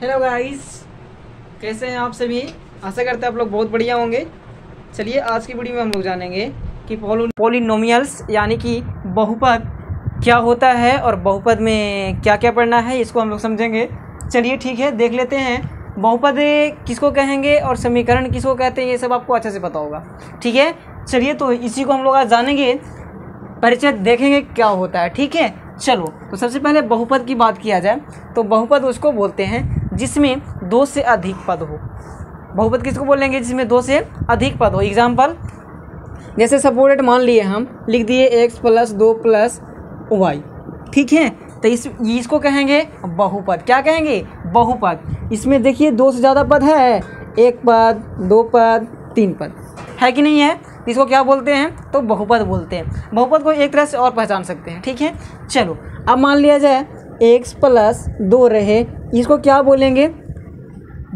Hello guys, कैसे हैं आप सभी। आशा करते हैं आप लोग बहुत बढ़िया होंगे। चलिए आज की वीडियो में हम लोग जानेंगे कि पॉलिनोमियल्स यानी कि बहुपद क्या होता है और बहुपद में क्या क्या पढ़ना है, इसको हम लोग समझेंगे। चलिए ठीक है, देख लेते हैं बहुपद किसको कहेंगे और समीकरण किसको कहते हैं, ये सब आपको अच्छे से पता होगा। ठीक है, चलिए तो इसी को हम लोग आज जानेंगे, परिचय देखेंगे क्या होता है। ठीक है, चलो तो सबसे पहले बहुपद की बात किया जाए तो बहुपद उसको बोलते हैं जिसमें दो से अधिक पद हो। बहुपद किसको बोलेंगे? जिसमें दो से अधिक पद हो। एग्जाम्पल जैसे सपोर्टेड मान लिए, हम लिख दिए x + 2 + y। ठीक है, तो इसको कहेंगे बहुपद। क्या कहेंगे? बहुपद। इसमें देखिए दो से ज़्यादा पद है, एक पद, दो पद, तीन पद है कि नहीं है, इसको क्या बोलते हैं? तो बहुपद बोलते हैं। बहुपद को एक तरह से और पहचान सकते हैं। ठीक है, चलो अब मान लिया जाए x + 2 रहे, इसको क्या बोलेंगे?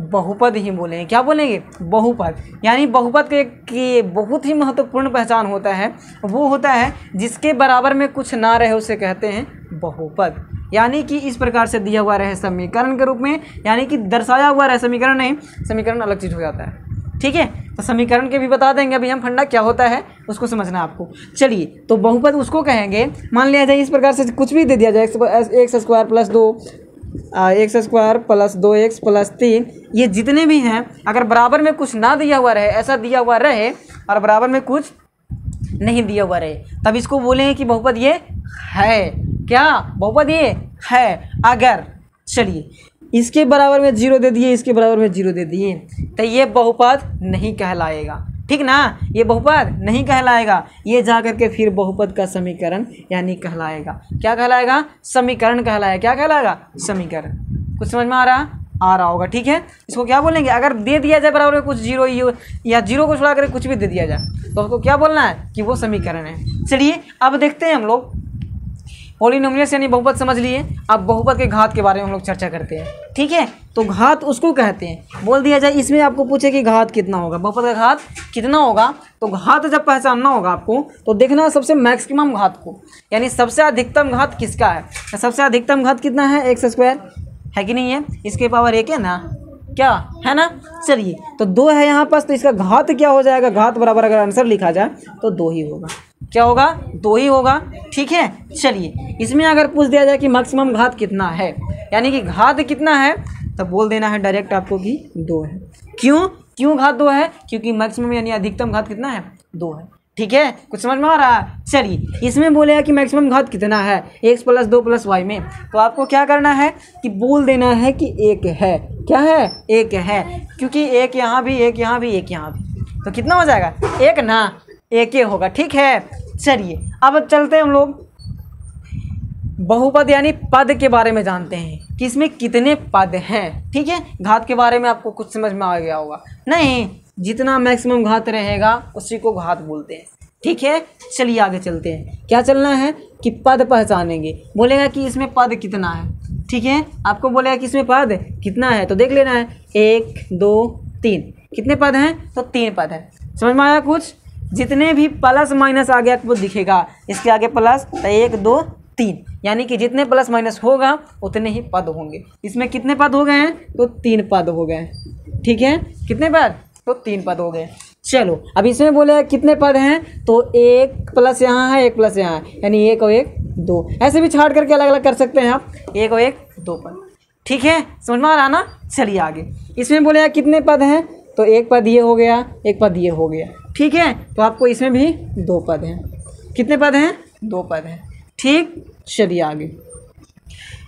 बहुपद ही बोलेंगे। क्या बोलेंगे? बहुपद। यानी बहुपद के बहुत ही महत्वपूर्ण पहचान होता है, वो होता है जिसके बराबर में कुछ ना रहे उसे कहते हैं बहुपद। यानी कि इस प्रकार से दिया हुआ रहे समीकरण के रूप में, यानी कि दर्शाया हुआ रहे, समीकरण नहीं, समीकरण अलग चीज़ हो जाता है। ठीक है, तो समीकरण के भी बता देंगे, अभी हम फंडा क्या होता है उसको समझना आपको। चलिए तो बहुपद उसको कहेंगे, मान लिया जाए इस प्रकार से कुछ भी दे दिया जाए, x² + 2 x² + 2x + 3, ये जितने भी हैं अगर बराबर में कुछ ना दिया हुआ रहे, ऐसा दिया हुआ रहे और बराबर में कुछ नहीं दिया हुआ रहे, तब इसको बोलेंगे कि बहुपद ये है। क्या? बहुपद ये है। अगर चलिए इसके बराबर में 0 दे दिए, इसके बराबर में 0 दे दिए, तो ये बहुपद नहीं कहलाएगा। ठीक ना, ये बहुपद नहीं कहलाएगा। ये जा करके फिर बहुपद का समीकरण यानी कहलाएगा। क्या कहलाएगा? समीकरण कहलाएगा। क्या कहलाएगा? समीकरण। कुछ समझ में आ रहा होगा। ठीक है, इसको क्या बोलेंगे? अगर दे दिया जाए बराबर में कुछ 0 या 0 को छोड़ा कर कुछ भी दे दिया जाए तो उसको क्या बोलना है? कि वो समीकरण है। चलिए अब देखते हैं हम लोग पॉलिनोमियल्स यानी बहुपद समझ लिए। अब बहुपद के घात के बारे में हम लोग चर्चा करते हैं। ठीक है, तो घात उसको कहते हैं, बोल दिया जाए इसमें आपको पूछे कि घात कितना होगा, बहुपद का घात कितना होगा, तो घात जब पहचानना होगा आपको तो देखना है सबसे मैक्सिमम घात को, यानी सबसे अधिकतम घात किसका है। सबसे अधिकतम घात कितना है? x² है कि नहीं है, इसके पावर 1 है ना, क्या है ना। चलिए तो 2 है यहाँ पास, तो इसका घात क्या हो जाएगा? घात बराबर अगर आंसर लिखा जाए तो 2 ही होगा। क्या होगा? 2 ही होगा। ठीक है, चलिए इसमें अगर पूछ दिया जाए कि मैक्सिमम घात कितना है, यानी कि घात कितना है, तो बोल देना है डायरेक्ट आपको कि 2 है। क्यों घात 2 है? क्योंकि मैक्सिमम यानी अधिकतम घात कितना है? 2 है। ठीक है, कुछ समझ में आ रहा है। चलिए इसमें बोलेगा कि मैक्सिमम घात कितना है x + 2 + y में, तो आपको क्या करना है कि बोल देना है कि 1 है। क्या है? 1 है, क्योंकि 1 यहाँ भी, 1 यहाँ भी, 1 यहाँ भी, तो कितना हो जाएगा? 1 ना, 1 होगा। ठीक है, चलिए अब चलते हैं हम लोग बहुपद यानी पद के बारे में जानते हैं कि इसमें कितने पद हैं। ठीक है, घात के बारे में आपको कुछ समझ में आ गया होगा। नहीं, जितना मैक्सिमम घात रहेगा उसी को घात बोलते हैं। ठीक है, चलिए आगे चलते हैं। क्या चलना है कि पद पहचानेंगे। बोलेगा कि इसमें पद कितना है। ठीक है, आपको बोलेगा कि इसमें पद कितना है, तो देख लेना है 1 2 3, कितने पद हैं? तो 3 पद हैं। समझ में आया कुछ? जितने भी प्लस माइनस आगे आपको दिखेगा, इसके आगे प्लस, तो 1 2 3, यानी कि जितने प्लस माइनस होगा उतने ही पद होंगे। इसमें कितने पद हो गए हैं? तो 3 पद हो गए। ठीक है, कितने पद? तो 3 पद हो गए। चलो अब इसमें बोले कितने पद हैं, तो 1 प्लस यहाँ है, 1 प्लस यहाँ है, यानी 1 और 1 2, ऐसे भी छाट करके अलग अलग कर सकते हैं आप, 1 और 1 2 पद। ठीक है, समझ में आ रहा ना। चलिए आगे इसमें बोले कितने पद हैं, तो 1 पद ये हो गया, 1 पद ये हो गया। ठीक है, तो आपको इसमें भी 2 पद हैं। कितने पद हैं? 2 पद हैं। ठीक, चलिए आगे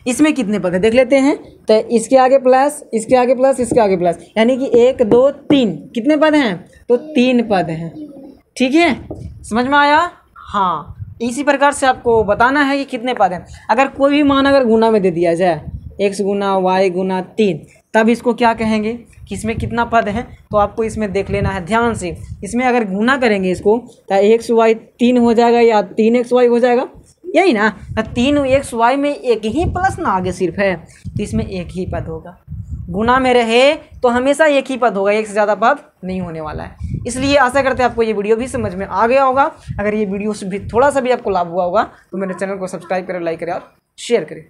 इसमें कितने पद हैं देख लेते हैं। तो इसके आगे प्लस, इसके आगे प्लस, इसके आगे प्लस, यानी कि 1 2 3, कितने पद हैं? तो 3 पद हैं। ठीक है, समझ में आया। हाँ, इसी प्रकार से आपको बताना है कि कितने पद हैं। अगर कोई भी मान अगर गुना में दे दिया जाए, x गुना y गुना 3, तब इसको क्या कहेंगे कि इसमें कितना पद है, तो आपको इसमें देख लेना है ध्यान से। इसमें अगर गुना करेंगे इसको तो xy 3 हो जाएगा या 3xy हो जाएगा, यही ना। 3xy में एक ही प्लस ना आगे सिर्फ है, तो इसमें एक ही पद होगा। गुना में रहे तो हमेशा एक ही पद होगा, एक से ज़्यादा पद नहीं होने वाला है। इसलिए आशा करते हैं आपको ये वीडियो भी समझ में आ गया होगा। अगर ये वीडियो से भी थोड़ा सा भी आपको लाभ हुआ होगा तो मेरे चैनल को सब्सक्राइब करें, लाइक करें और शेयर करें।